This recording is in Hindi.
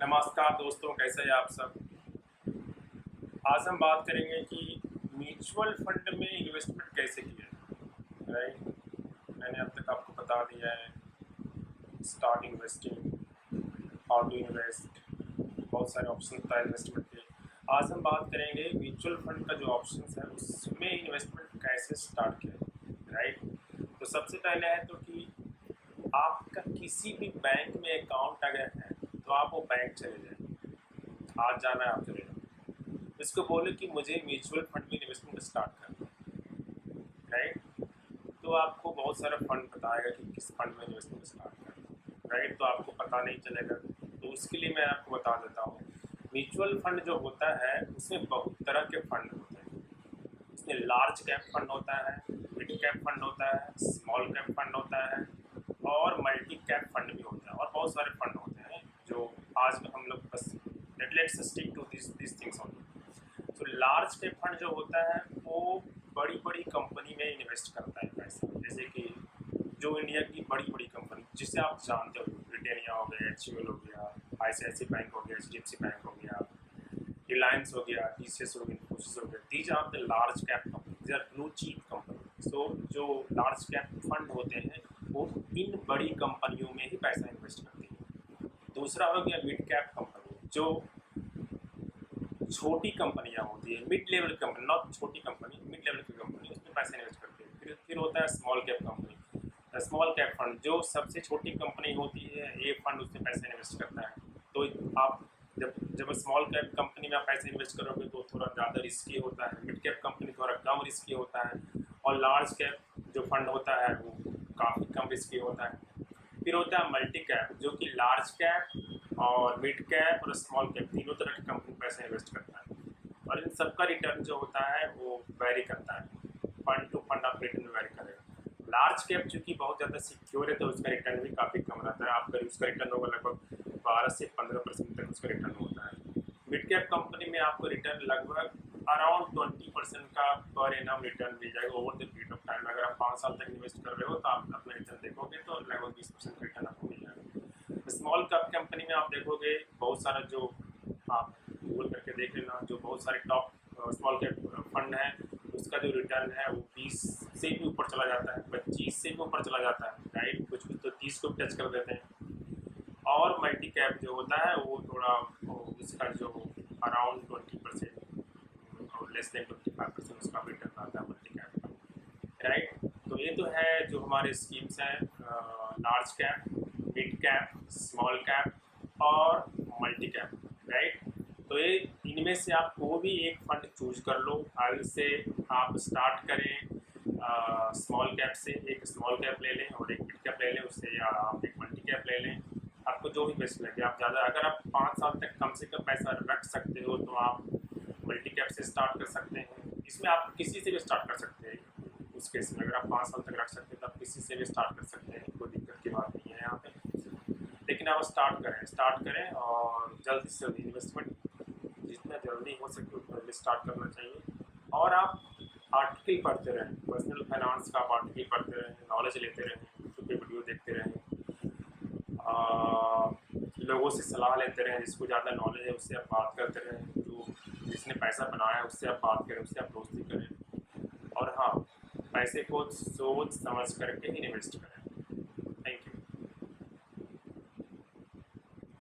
नमस्कार दोस्तों, कैसे हैं आप सब। आज हम बात करेंगे कि म्यूचुअल फंड में इन्वेस्टमेंट कैसे किया, राइट। मैंने अब तक आपको बता दिया है start investing, how to invest, बहुत सारे ऑप्शन होता है इन्वेस्टमेंट के। आज हम बात करेंगे म्यूचुअल फंड का जो ऑप्शन है उसमें इन्वेस्टमेंट कैसे स्टार्ट किया, राइट। तो सबसे पहले है तो कि आपका किसी भी बैंक में अकाउंट अगर है तो आप वो बैंक चले जाए, आज जाना है आप चले जाओ, इसको बोले कि मुझे म्यूचुअल फंड में इन्वेस्टमेंट स्टार्ट करना है, राइट। तो आपको बहुत सारा फंड बताएगा कि किस फंड में इन्वेस्टमेंट स्टार्ट करना है, राइट। तो आपको पता नहीं चलेगा, तो उसके लिए मैं आपको बता देता हूँ। म्यूचुअल फंड जो होता है उसमें बहुत तरह के फंड होते हैं। इसमें लार्ज कैप फंड होता है, मिड कैप फंड होता है, स्मॉल कैप फंड होता है और मल्टी कैप फंड भी होता है, और बहुत सारे फंड होते हैं जो आज हम लोग बस let's stick to this things only. तो लार्ज कैप फंड जो होता है वो बड़ी बड़ी कंपनी में इन्वेस्ट करता है पैसा, जैसे कि जो इंडिया की बड़ी बड़ी कंपनी जिसे आप जानते हो, ब्रिटानिया हो गया, HUL हो गया, ICICI बैंक हो गया, HDFC बैंक हो गया, रिलायंस हो गया, TCS हो गया, इन्फोसिस हो गया, these are the large cap company, they are blue chip company. So जो लार्ज कैप फंड होते हैं वो इन बड़ी कंपनियों में ही पैसा इन्वेस्ट करते हैं। दूसरा हो गया मिड कैप कंपनी, जो छोटी कंपनियां होती है, मिड लेवल कंपनी, नॉट छोटी कंपनी, मिड लेवल की कंपनी, उसमें पैसा इन्वेस्ट करते हैं। फिर होता है small cap company, small cap fund, जो सबसे छोटी कंपनी होती है ये फंड उसमें पैसा इन्वेस्ट करता है। तो आप जब स्मॉल कैप कंपनी में आप पैसे इन्वेस्ट करोगे तो थोड़ा ज़्यादा रिस्की होता है, मिड कैप कंपनी थोड़ा कम रिस्की होता है, और लार्ज कैप जो फंड होता है वो काफ़ी कम रिस्की होता है। फिर होता है मल्टी कैप, जो कि लार्ज कैप और मिड कैप और स्मॉल कैप तीनों तरह की कंपनी पैसे इन्वेस्ट करता है, और इन सबका रिटर्न जो होता है वो वेरी करता है, फंड टू फंड आप रिटर्न वेरी करेगा। लार्ज कैप चूँकि बहुत ज़्यादा सिक्योर है तो उसका रिटर्न भी काफ़ी कम रहता है, आपका उसका रिटर्न होगा लगभग 12 से 15% तक उसका रिटर्न होता है। मिड कैप कंपनी में आपको रिटर्न लगभग अराउंड 20% का पर एनम रिटर्न मिल जाएगा over the period of time. अगर आप 5 साल तक इन्वेस्ट कर रहे हो तो आप अपना रिटर्न देखोगे तो लगभग 20% रिटर्न आपको मिल जाएगा। स्मॉल कैप कंपनी में आप देखोगे बहुत सारा, जो आप गूगल करके देख लेना, जो बहुत सारे टॉप स्मॉल कैप फंड है उसका जो रिटर्न है वो 20 से भी ऊपर चला जाता है, 25 से भी ऊपर चला जाता है, राइट। कुछ कुछ तो 30 को टच कर देते हैं। और मल्टी कैप जो होता है वो थोड़ा उसका जो अराउंड 20% और लेस देन 25% उसका रिटर्न आता है मल्टी कैप का, राइट। तो ये तो है जो हमारे स्कीम्स हैं, large cap, mid cap, small cap और मल्टी कैप, राइट। तो ये इनमें से आप कोई भी एक फंड चूज कर लो, आगे से आप स्टार्ट करें स्मॉल कैप से, एक स्मॉल कैप ले लें और एक मिड कैप ले लें उससे, या आप एक मल्टी कैप ले लें, आपको जो भी बेस्ट लगे। आप ज़्यादा अगर आप 5 साल तक कम से कम पैसा रख सकते हो तो आप मल्टी कैप से स्टार्ट कर सकते हैं। इसमें आप किसी से भी स्टार्ट कर सकते हैं, उस केस में अगर आप 5 साल तक रख सकते हैं तो आप किसी से भी स्टार्ट कर सकते हैं, कोई दिक्कत की बात नहीं है यहाँ पे। लेकिन आप स्टार्ट करें और जल्दी से जल्दी इन्वेस्टमेंट जितना जल्दी हो सके उतना जल्दी स्टार्ट करना चाहिए। और आप आर्टिकल पढ़ते रहें, पर्सनल फाइनेंस का आप आर्टिकल पढ़ते रहें, नॉलेज लेते रहें, यूट्यूब पे वीडियो देखते रहें, लोगों से सलाह लेते रहें, जिसको ज़्यादा नॉलेज है उससे आप बात करते रहें, जो जिसने पैसा बनाया है उससे आप बात करें, उससे आप दोस्ती करें, और हाँ, पैसे को सोच समझ करके ही इन्वेस्ट करें।